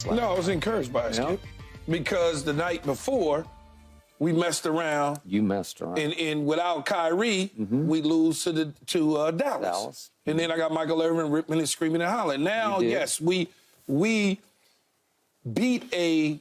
No, I was encouraged by it, Skip, because the night before, we messed around. You messed around. And without Kyrie, we lose to Dallas. And then I got Michael Irvin ripping and screaming and hollering. Now, yes, we beat a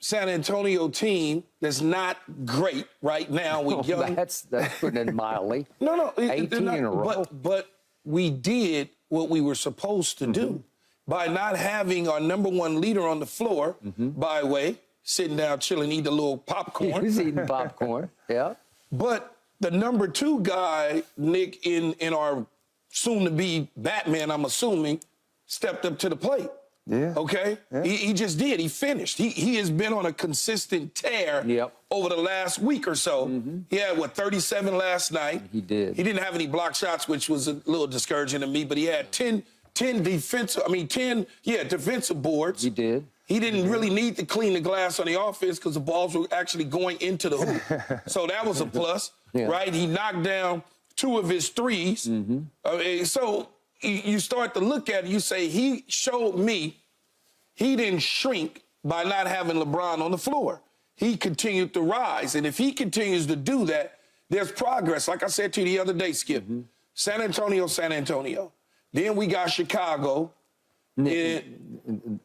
San Antonio team that's not great right now. We young. That's putting it mildly. No, 18 in a row. But we did what we were supposed to do by not having our number one leader on the floor, by the way, sitting down, chilling, eating a little popcorn. He was eating popcorn, yeah. But the number two guy, Nick, in our soon-to-be Batman, I'm assuming, stepped up to the plate. Yeah. Okay? Yeah. He just did. He finished. He has been on a consistent tear over the last week or so. He had, 37 last night? He did. He didn't have any block shots, which was a little discouraging to me, but he had 10 defensive boards. He did. He didn't really need to clean the glass on the offense because the balls were actually going into the hoop. So that was a plus, right? He knocked down 2 of his threes. So you start to look at it, you say, he showed me he didn't shrink by not having LeBron on the floor. He continued to rise. And if he continues to do that, there's progress. Like I said to you the other day, Skip, San Antonio. Then we got Chicago. The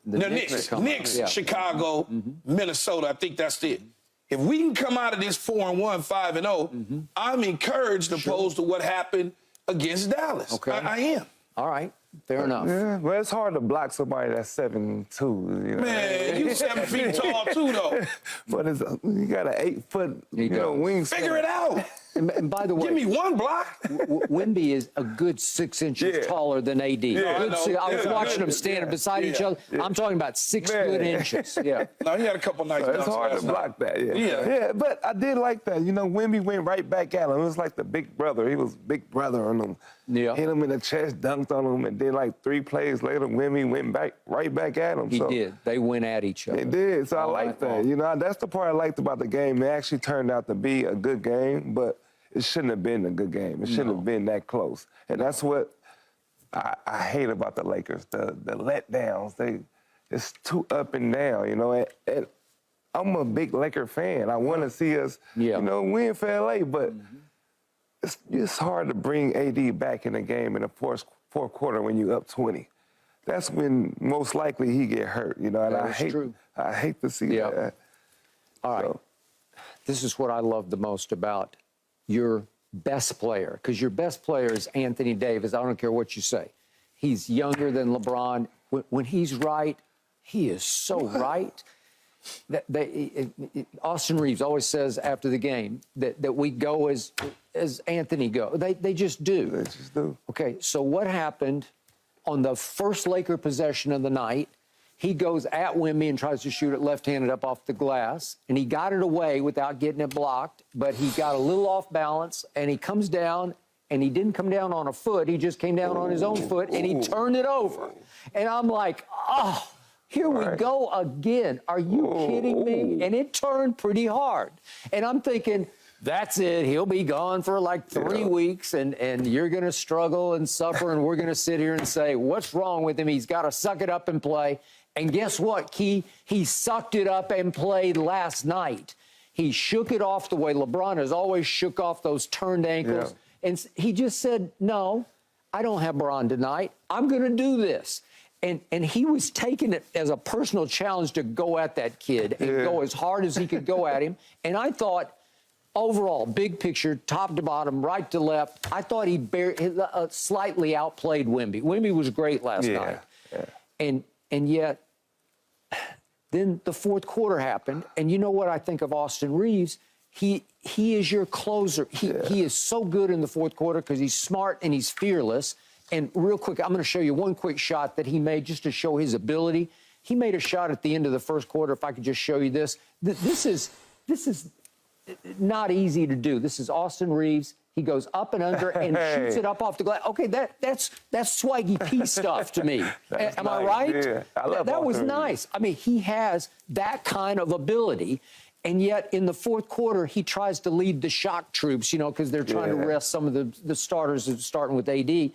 Knicks, Chicago, Minnesota. I think that's it. If we can come out of this 4-1, 5-0, I'm encouraged opposed to what happened against Dallas. Okay. I am. All right. Fair enough. Yeah, well, it's hard to block somebody that's 7'2". You know? Man, you 7 feet tall too, though. But you got an 8-foot wingspan. Figure it out. And by the way, give me one block. Wemby is a good 6 inches taller than AD. I was watching them standing beside each other. I'm talking about 6 good inches. Yeah. No, he had a couple nice dunks. It's hard to block that. Yeah, but I did like that. You know, Wemby went right back at him. It was like the big brother. He was big brother on him. Yeah. Hit him in the chest, dunked on him, and then like 3 plays later, Wemby went right back at him. He did. They went at each other. They did. So I like that. You know, that's the part I liked about the game. It actually turned out to be a good game, but it shouldn't have been a good game. It shouldn't have been that close. And that's what I hate about the Lakers, the letdowns. It's too up and down, you know. And I'm a big Laker fan. I want to see us, you know, win for LA, but it's hard to bring AD back in the game in the fourth quarter when you're up 20. That's when most likely he get hurt, you know. And I hate to see that. All right. This is what I love the most about your best player, because your best player is Anthony Davis. I don't care what you say. He's younger than LeBron. When he's right, he is so right. Austin Reaves always says after the game that we go as Anthony go. They just do. They just do. Okay, so what happened on the first Laker possession of the night? He goes at Wemby and tries to shoot it left-handed up off the glass, and he got it away without getting it blocked, but he got a little off balance, and he comes down, and he didn't come down on a foot. He just came down on his own foot, and he turned it over. And I'm like, oh, here we go again. Are you kidding me? And it turned pretty hard. And I'm thinking, that's it. He'll be gone for like 3 weeks, and you're going to struggle and suffer, and we're going to sit here and say, what's wrong with him? He's got to suck it up and play. And guess what, Key? He sucked it up and played last night. He shook it off the way LeBron has always shook off those turned ankles. And he just said, no, I don't have LeBron tonight. I'm going to do this. And he was taking it as a personal challenge to go at that kid and go as hard as he could go at him. And I thought, overall, big picture, top to bottom, right to left, I thought he slightly outplayed Wemby. Wemby was great last night. And yet, then the fourth quarter happened, and you know what I think of Austin Reaves? He is your closer. He is so good in the fourth quarter because he's smart and he's fearless. And real quick, I'm going to show you one quick shot that he made just to show his ability. He made a shot at the end of the first quarter. If I could just show you this. This is not easy to do. This is Austin Reaves. He goes up and under and shoots it up off the glass. Okay, that's swaggy P stuff to me. Am I right? Yeah. I love that was nice. I mean, he has that kind of ability. And yet, in the fourth quarter, he tries to lead the shock troops, you know, because they're trying to rest some of the starters starting with AD.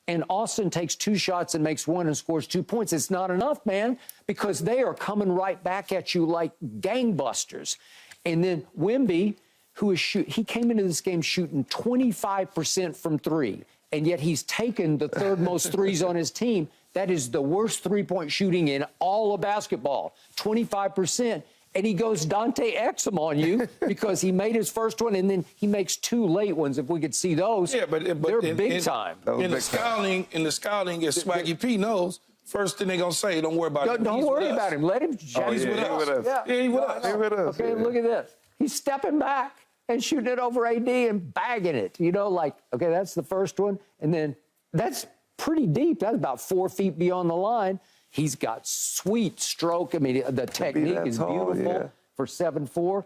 and Austin takes 2 shots and makes 1 and scores 2 points. It's not enough, man, because they are coming right back at you like gangbusters. And then Wemby, he came into this game shooting 25% from 3, and yet he's taken the 3rd most threes on his team. That is the worst three-point shooting in all of basketball, 25%. And he goes Dante Exum on you because he made his first one, and then he makes 2 late ones. If we could see those, yeah, but they're big time. In the scouting, as Swaggy P knows, first thing they're gonna say, don't worry about him. Don't worry about him. Let him. He's with us. Yeah, he's with us. He's with us. Okay, look at this. He's stepping back and shooting it over AD and bagging it. You know, like, okay, that's the first one, and then that's pretty deep. That's about 4 feet beyond the line. He's got sweet stroke. I mean, the technique is beautiful for 7'4".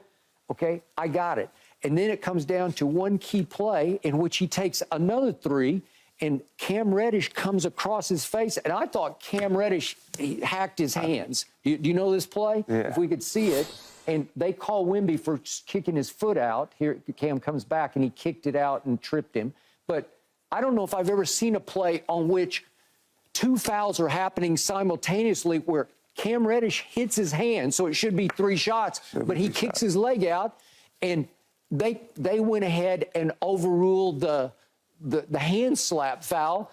Okay, I got it. And then it comes down to one key play in which he takes another 3, and Cam Reddish comes across his face. And I thought Cam Reddish hacked his hands. Do you know this play? Yeah. If we could see it. And they call Wemby for kicking his foot out. Here, Cam comes back, and he kicked it out and tripped him. But I don't know if I've ever seen a play on which 2 fouls are happening simultaneously where Cam Reddish hits his hand, so it should be 3 shots, but he kicks his leg out, and they went ahead and overruled the hand slap foul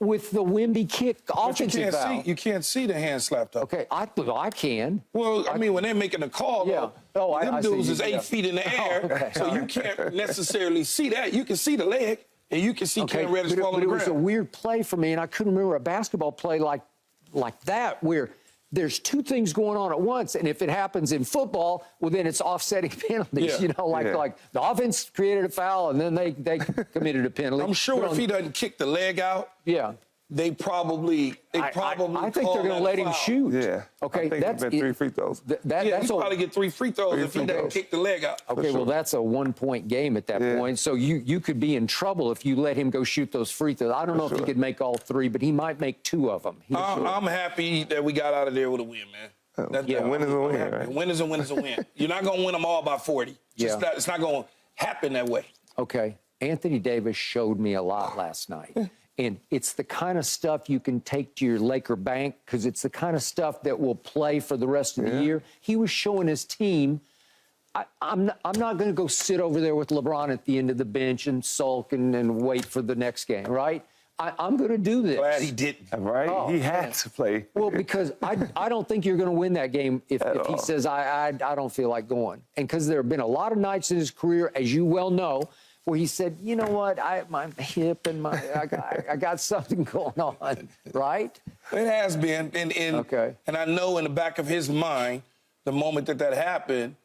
with the Wemby kick offensive foul. You can't see the hand slap, though. Okay, I can. Well, I mean, when they're making a call, them dudes is 8 feet in the air, okay. so you can't necessarily see that. You can see the leg, and you can see Cam Reddish fall on the ground. But it was a weird play for me, and I couldn't remember a basketball play like that where there's 2 things going on at once, and if it happens in football, well, then it's offsetting penalties. Yeah. You know, like the offense created a foul, and then they committed a penalty. I'm sure if he doesn't kick the leg out, they probably I think they're going to let him shoot. Yeah. Okay, that's 3 free throws. He'll probably get 3 free throws if he doesn't kick the leg out. Okay, well, that's a 1-point game at that point. So you could be in trouble if you let him go shoot those free throws. I don't know if he could make all 3, but he might make 2 of them. I'm happy that we got out of there with a win, man. Win is a win, right? Win is a win is a win. You're not going to win them all by 40. It's not going to happen that way. Okay, Anthony Davis showed me a lot last night. And it's the kind of stuff you can take to your Laker bank because it's the kind of stuff that will play for the rest of the year. He was showing his team. I'm not going to go sit over there with LeBron at the end of the bench and sulk and wait for the next game, right? I'm going to do this. Glad he didn't. Right? Oh, he had to play. Well, because I don't think you're going to win that game if he says, I don't feel like going. And because there have been a lot of nights in his career, as you well know, where he said, you know what, my hip and I got something going on, right? It has been. And I know in the back of his mind, the moment that happened,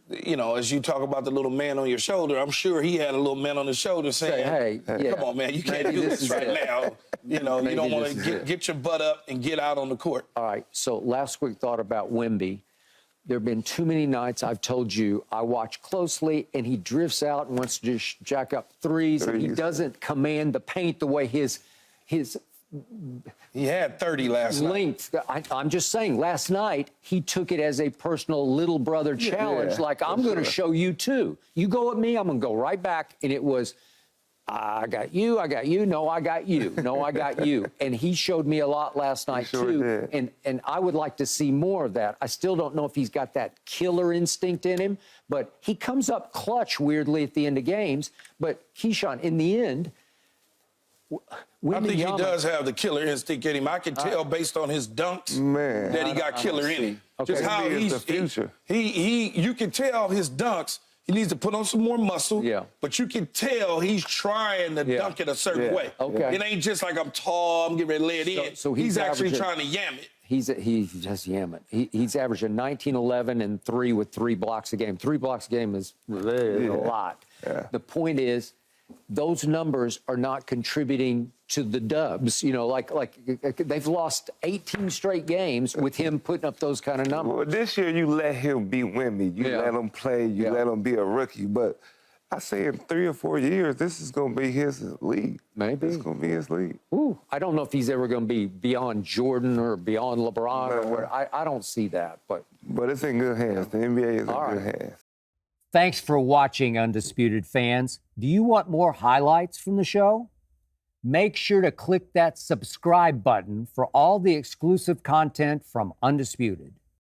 you know, as you talk about the little man on your shoulder, I'm sure he had a little man on his shoulder saying, hey, come on, man, you can't do this right now. You know, you don't want to get your butt up and get out on the court. All right, so last quick thought about Wemby. There have been too many nights I've told you I watch closely, and he drifts out and wants to just jack up threes. And he doesn't command the paint the way his he had 30 last length. I'm just saying, last night he took it as a personal little brother challenge. Like, I'm going to show you too. You go at me, I'm going to go right back. And it was, I got you, no, I got you, no, I got you. And he showed me a lot last night, too. And I would like to see more of that. I still don't know if he's got that killer instinct in him, but he comes up clutch, weirdly, at the end of games. But Keyshawn, in the end, I think he does have the killer instinct in him. I can tell based on his dunks that he got killer in him. Okay. Just how he's the future. You can tell his dunks. He needs to put on some more muscle. Yeah. But you can tell he's trying to dunk it a certain way. Okay. It ain't just like I'm tall, I'm getting ready to lay it in. So he's actually trying to yam it. He's just yamming. He's averaging 19, 11, and 3 with 3 blocks a game. 3 blocks a game is a lot. Yeah. The point is, those numbers are not contributing to the dubs. You know, like they've lost 18 straight games with him putting up those kind of numbers. Well, this year you let him be Wemby. You let him play. You let him be a rookie. But I say in 3 or 4 years, this is going to be his league. Maybe. It's going to be his league. Ooh, I don't know if he's ever going to be beyond Jordan or beyond LeBron. Or I don't see that. But it's in good hands. The NBA is in good hands. Thanks for watching, Undisputed fans. Do you want more highlights from the show? Make sure to click that subscribe button for all the exclusive content from Undisputed.